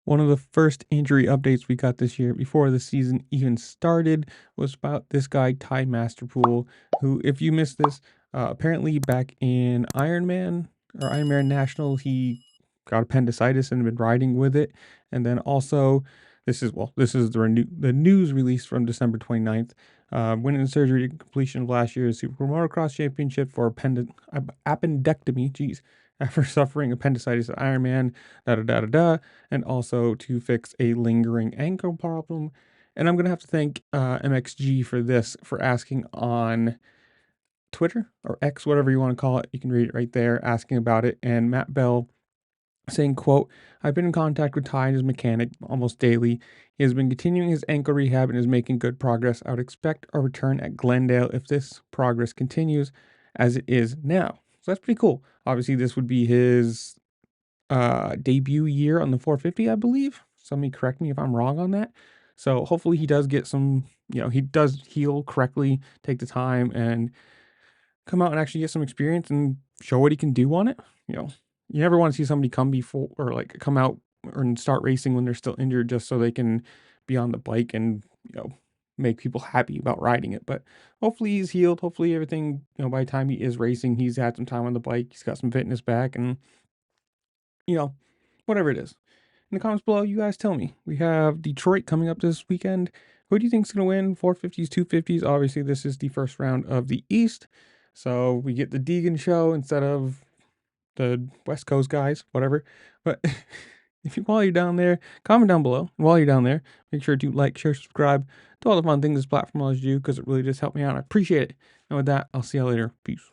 One of the first injury updates we got this year before the season even started was about this guy, Ty Masterpool, who, if you missed this, apparently back in Ironman or Ironman National, he got appendicitis and been riding with it. And then also, this is the news release from December 29th. Winning surgery completion of last year's Supercross Motocross Championship for appendectomy. Geez, after suffering appendicitis at Ironman, da da da da da, and also to fix a lingering ankle problem. And I'm gonna have to thank MXG for asking on Twitter or X, whatever you want to call it. You can read it right there, asking about it. And Matt Bell saying, quote, "I've been in contact with Ty and his mechanic almost daily. He has been continuing his ankle rehab and is making good progress. I would expect a return at Glendale if this progress continues as it is now." So that's pretty cool. Obviously, this would be his debut year on the 450, I believe. Somebody correct me if I'm wrong on that. So hopefully he does get some, he does heal correctly, take the time and come out and actually get some experience and show what he can do on it. You never want to see somebody come before or like come out and start racing when they're still injured just so they can be on the bike and, make people happy about riding it. But hopefully he's healed. Hopefully everything, by the time he is racing, he's had some time on the bike. He's got some fitness back and, whatever it is. In the comments below, you guys tell me. We have Detroit coming up this weekend. Who do you think is going to win? 450s, 250s? Obviously, this is the first round of the East. So we get the Deegan show instead of the West Coast guys, whatever. But while you're down there, comment down below. And while you're down there, make sure to like, share, subscribe, do all the fun things this platform allows you to do because it really does help me out. I appreciate it. And with that, I'll see you later. Peace.